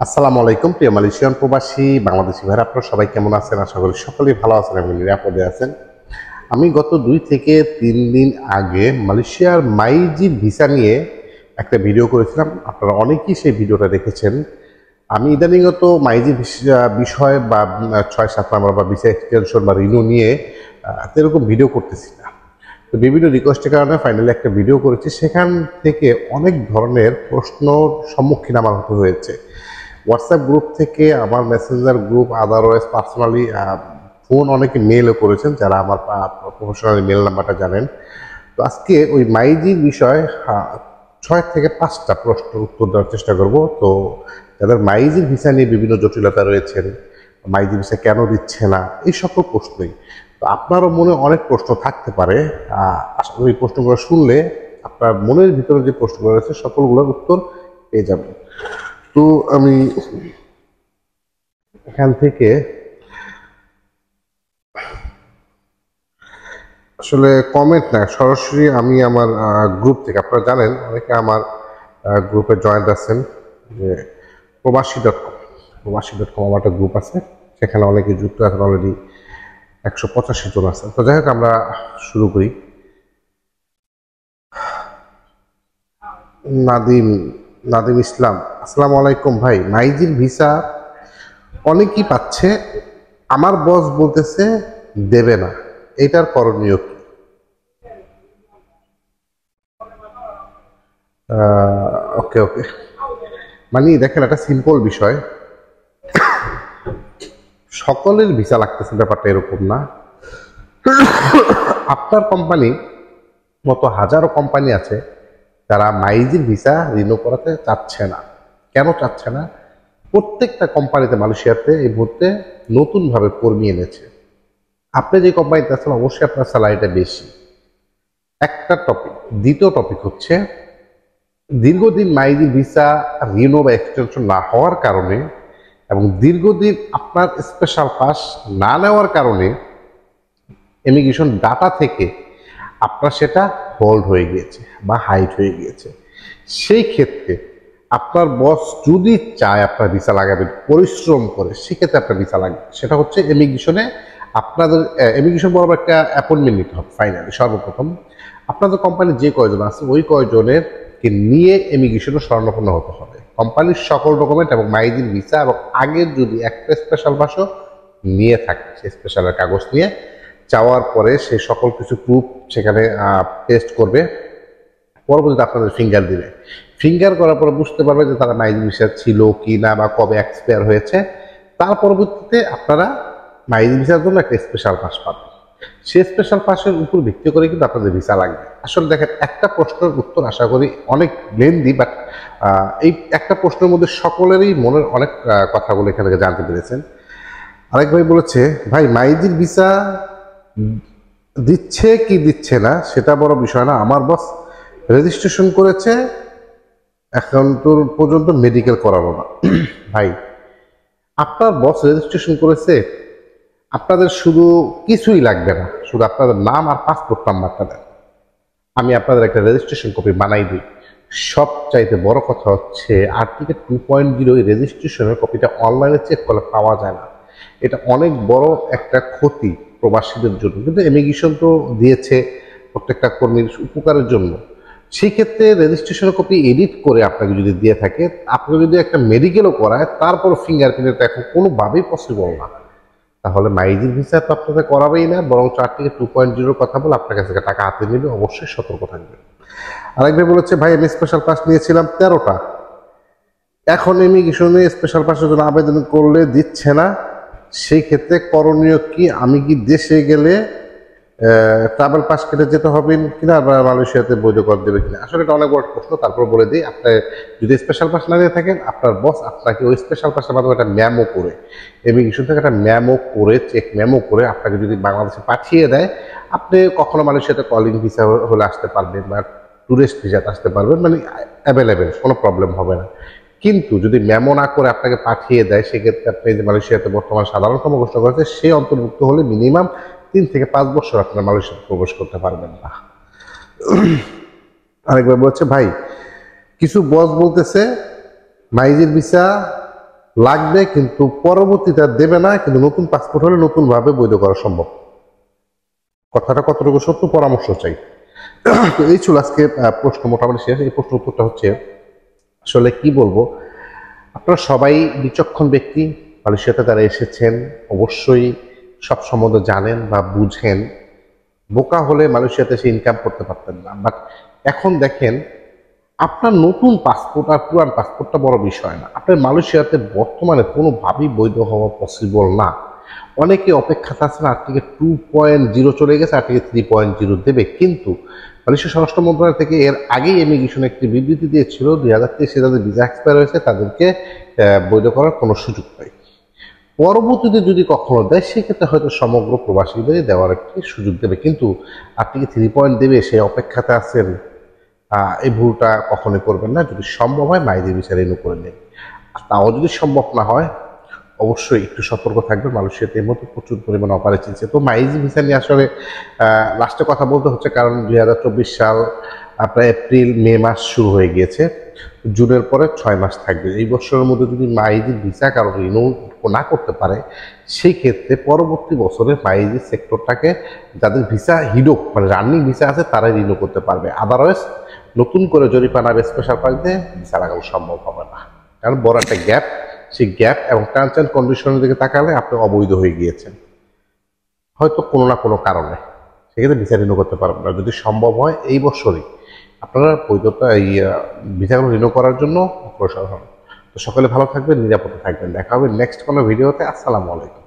আসসালামু আলাইকুম প্রিয় মালয়েশিয়ান প্রবাসী বাংলাদেশি ভাইরা, আপনারা সবাই কেমন আছেন? আশা করি সকলেই ভালো আছেন এবং নিরাপদে আছেন। আমি গত 2 থেকে 3 দিন আগে মালয়েশিয়ার মাইজি ভিসা নিয়ে একটা ভিডিও করেছিলাম। আপনারা অনেকেই সেই ভিডিওটা দেখেছেন। আমি ইদানিংত মাইজি বিষয় বা 6-7 নাম্বার বা ভিসা এক্সটেনশন বা রিনিউ নিয়ে এরকম ভিডিও করতেছি না। তো বিভিন্ন রিকোয়েস্টের কারণে ফাইনালি একটা ভিডিও করেছি। সেখান থেকে অনেক ধরনের প্রশ্নর সম্মুখীন আমার হতে হয়েছে। হোয়াটসঅ্যাপ গ্রুপ থেকে আমার Messenger group, otherwise personally phone অনেকে মেলও করেছেন যারা আমার প্রফেশনাল মেল নাম্বারটা জানেন। তো আজকে ওই মাইজির বিষয় 6 থেকে 5টা প্রশ্নের উত্তর দেওয়ার চেষ্টা করব। তো যাদের মাইজির ভিসা নিয়ে বিভিন্ন জটিলতা রয়েছেন, মাইজি ভিসা কেন দিচ্ছে না, এই সকল প্রশ্নই। তো আপনারও মনে অনেক প্রশ্ন থাকতে পারে। আশা করি এই প্রশ্নগুলো শুনলে আপনার মনের ভিতরে যে প্রশ্নগুলো রয়েছে সকলগুলোর উত্তর পেয়ে যাবেন। তো আমি এখান থেকে আসলে কমেন্ট না, সরাসরি আমি আমার গ্রুপ থেকে, আপনারা জানেন অনেকে আমার গ্রুপে জয়েন্ট আছেন, যে প্রবাসী.com আমার একটা গ্রুপ আছে, সেখানে অনেকে যুক্ত আছেন, অলরেডি 185 জন আছেন। তো যাই হোক, আমরা শুরু করি। নাদিম নাদিম ইসলাম, আসসালামু আলাইকুম ভাই। মাইজির ভিসা অনেকেই পাচ্ছে, আমার বস বলতেছে দেবে না, এটার করণীয় কি? ওকে ওকে, মানে দেখেন, একটা সিম্পল বিষয়, সকলের ভিসা লাগতেছে ব্যাপারটা এরকম না। আপনার কোম্পানি মতো হাজারো কোম্পানি আছে যারা মাইজির ভিসা রিনিউ করাতে চাচ্ছে না। কেন চাচ্ছে না? প্রত্যেকটা কোম্পানিতে মালয়েশিয়াতে এই মুহূর্তে নতুনভাবে কর্মী এনেছে। আপনি যে কোম্পানিতে আছেন অবশ্যই আপনার স্যালারিটা বেশি, একটা টপিক। দ্বিতীয় টপিক হচ্ছে, দীর্ঘদিন মাইজি ভিসা রিনিউ বা এক্সটেনশন না হওয়ার কারণে এবং দীর্ঘদিন আপনার স্পেশাল পাস না নেওয়ার কারণে ইমিগ্রেশন ডাটা থেকে আপনার সেটা হোল্ড হয়ে গিয়েছে বা হাইড হয়ে গিয়েছে। সেই ক্ষেত্রে আপনার বস যদি চায় আপনার ভিসা লাগাবেন পরিশ্রম করে, সেক্ষেত্রে আপনার ভিসা লাগবে। সেটা হচ্ছে ইমিগ্রেশনে আপনাদের ইমিগ্রেশন বরাবর একটা অ্যাপয়েন্টমেন্ট নিতে হবে। ফাইনালি সর্বপ্রথম আপনাদের কোম্পানির যে কয়জন আছে ওই কয়জনের কে নিয়ে ইমিগ্রেশনে শরণাপন্ন হতে হবে। কোম্পানির সকল ডকুমেন্ট এবং মাইজির ভিসা এবং আগের যদি একটা স্পেশাল বাসও নিয়ে থাকে, সেই স্পেশালের কাগজ নিয়ে চাওয়ার পরে সেই সকল কিছু প্রুফ সেখানে টেস্ট করবে। পরবর্তীতে আপনাদের ফিঙ্গার দিবে। ফিঙ্গার করার পরে বুঝতে পারবে যে তারা মাইজির ভিসা ছিল কি না বা কবে এক্সপায়ার হয়েছে। তার পরবর্তীতে আপনারা মাইজির ভিসার জন্য একটা স্পেশাল পাস পাবেন। সেই স্পেশাল পাসের উপর ভিত্তি করে কিন্তু আপনাদের ভিসা লাগবে। আসলে দেখেন, একটা প্রশ্নের উত্তর আশা করি অনেক লেন্দি, বাট এই একটা প্রশ্নের মধ্যে সকলেরই মনের অনেক কথাগুলো এখান থেকে জানতে পেরেছেন। আরেক ভাই বলেছে, ভাই মাইজির ভিসা দিচ্ছে কি দিচ্ছে না সেটা বড় বিষয় না, আমার বস রেজিস্ট্রেশন করেছে, এখন তোর পর্যন্ত মেডিকেল করালো না। ভাই, আপনার বস রেজিস্ট্রেশন করেছে, আপনাদের শুধু কিছুই লাগবে না, শুধু আপনাদের নাম আর পাসপোর্ট নাম্বারটা দেন, আমি আপনাদের একটা রেজিস্ট্রেশন কপি বানাই দিই। সবচাইতে বড় কথা হচ্ছে, আর্টিকেল 2.0 রেজিস্ট্রেশনের কপিটা অনলাইনে চেক করলে পাওয়া যায় না। এটা অনেক বড় একটা ক্ষতি প্রবাসীদের জন্য। কিন্তু ইমিগ্রেশন তো দিয়েছে প্রত্যেকটা কর্মীর উপকারের জন্য। সেই ক্ষেত্রে রেজিস্ট্রেশন কপি এডিট করে আপনাকে যদি দিয়ে থাকে, আপনি যদি একটা মেডিকেলও করায়, তারপর ফিঙ্গারপ্রিন্টটা এখন কোনোভাবেই পসিবল না। তাহলে মাইজির ভিসা তো আপনাদের করাবেই না, বরং 4.2.0 কথা বলে আপনার কাছ থেকে টাকা হাতে নেবে। অবশ্যই সতর্ক থাকবে। আরেকবার বলেছে, ভাই আমি স্পেশাল পাস নিয়েছিলাম 13টা, এখন ইমিগ্রেশনে স্পেশাল পাসের জন্য আবেদন করলে দিচ্ছে না, সেই ক্ষেত্রে করণীয় কি? আমি কি দেশে গেলে ট্রাভেল পাস কেটে যেতে হবে কিনা, বা মালয়েশিয়াতে বৈধ কর দেবে কিনা? আসলে এটা অনেক বড় প্রশ্ন। তারপর বলে দিই, আপনি যদি স্পেশাল পাস না নিয়ে থাকেন, আপনার বস আপনাকে ওই স্পেশাল পাসের মাধ্যমে একটা ম্যামো করে, ইমিগ্রেশন থেকে একটা ম্যামো করে, চেক ম্যামো করে আপনাকে যদি বাংলাদেশে পাঠিয়ে দেয়, আপনি কখনো মালয়েশিয়াতে কলিং ভিসা হলে আসতে পারবেন বা ট্যুরিস্ট ভিসাতে আসতে পারবেন, মানে অ্যাভেলেবেল, কোনো প্রবলেম হবে না। কিন্তু যদি মেমো না করে আপনাকে পাঠিয়ে দেয়, সেক্ষেত্রে আপনি যে মালয়েশিয়াতে বর্তমান সাধারণতম ঘোষণা করেছে সে অন্তর্ভুক্ত হলে মিনিমাম 3 থেকে 5 বছর আপনারা মালয়েশিয়াতে প্রবেশ করতে পারবেন না। আরেকবার বলছে, ভাই কিছু বস বলতেছে মাইজির ভিসা লাগবে, কিন্তু পরবর্তীতে আর দেবে না, কিন্তু নতুন পাসপোর্ট হলে নতুনভাবে বৈধ করা সম্ভব। কথাটা কতটুকু সত্য, পরামর্শ চাই। তো এই ছিল আজকে প্রশ্ন মোটামুটি শেষ। এই প্রশ্ন উত্তরটা হচ্ছে আসলে কি বলবো, আপনারা সবাই বিচক্ষণ ব্যক্তি, মালয়েশিয়াতে যারা এসেছেন অবশ্যই সব সম্বন্ধে জানেন বা বুঝেন। বোকা হলে মালয়েশিয়াতে এসে ইনকাম করতে পারতেন না। বাট এখন দেখেন, আপনার নতুন পাসপোর্ট আর পুরান পাসপোর্টটা বড় বিষয় না। আপনার মালয়েশিয়াতে বর্তমানে কোনোভাবেই বৈধ হওয়া পসিবল না। অনেকে অপেক্ষাতে আছেন, আর্টিকেল 2.0 চলে গেছে, আর্টিকেল 3.0 দেবে। কিন্তু মালয়েশিয়া স্বরাষ্ট্র মন্ত্রণালয় থেকে এর আগেই ইমিগ্রেশন একটি বিবৃতি দিয়েছিল 2023 যাদের ভিসা এক্সপায়ার হয়েছে তাদেরকে বৈধ করার কোনো সুযোগ নেই। পরবর্তীতে যদি কখনো দেয় সেক্ষেত্রে হয়তো সমগ্র প্রবাসীদের দেওয়ার একটি সুযোগ দেবে, কিন্তু আর্টিকেল 3 দেবে সেই অপেক্ষাতে আছেন। এই ভুলটা কখনোই করবেন না। যদি সম্ভব হয় মাইদের ভিসা রিনিউ করে নিন। তাও যদি সম্ভব না হয় অবশ্যই একটু সতর্ক থাকবেন। মালয়েশিয়াতে এর মতো প্রচুর পরিমাণে অপারেশন চলছে। তো মাইজি ভিসা নিয়ে আসলে লাস্টে কথা বলতে হচ্ছে, কারণ 2024 সাল আপনার এপ্রিল মে মাস শুরু হয়ে গিয়েছে, জুনের পরে 6 মাস থাকবে। এই বছরের মধ্যে যদি মাইজি ভিসা কারো রিনিউ না করতে পারে, সেই ক্ষেত্রে পরবর্তী বছরে মাইজি সেক্টরটাকে যাদের ভিসা হিডোক মানে রানিং ভিসা আছে তারাই রিনিউ করতে পারবে। আদারওয়াইজ নতুন করে জরিমানা বা স্পেশাল প্রাইস দিয়ে ভিসা লাগানো সম্ভব হবে না, কারণ বড় একটা গ্যাপ। সেই গ্যাপ এবং টার্মস অ্যান্ড কন্ডিশনের দিকে তাকালে আপনি অবৈধ হয়ে গিয়েছেন হয়তো কোনো না কোনো কারণে, সেক্ষেত্রে ভিসা রিনিউ করতে পারবেন না। যদি সম্ভব হয় এই বছরই আপনারা বৈধতা এই ভিসাগুলো রিনিউ করার জন্য অগ্রসর হন। তো সকলে ভালো থাকবেন, নিরাপদে থাকবেন। দেখা হবে নেক্সট কোনো ভিডিওতে। আসসালামু আলাইকুম।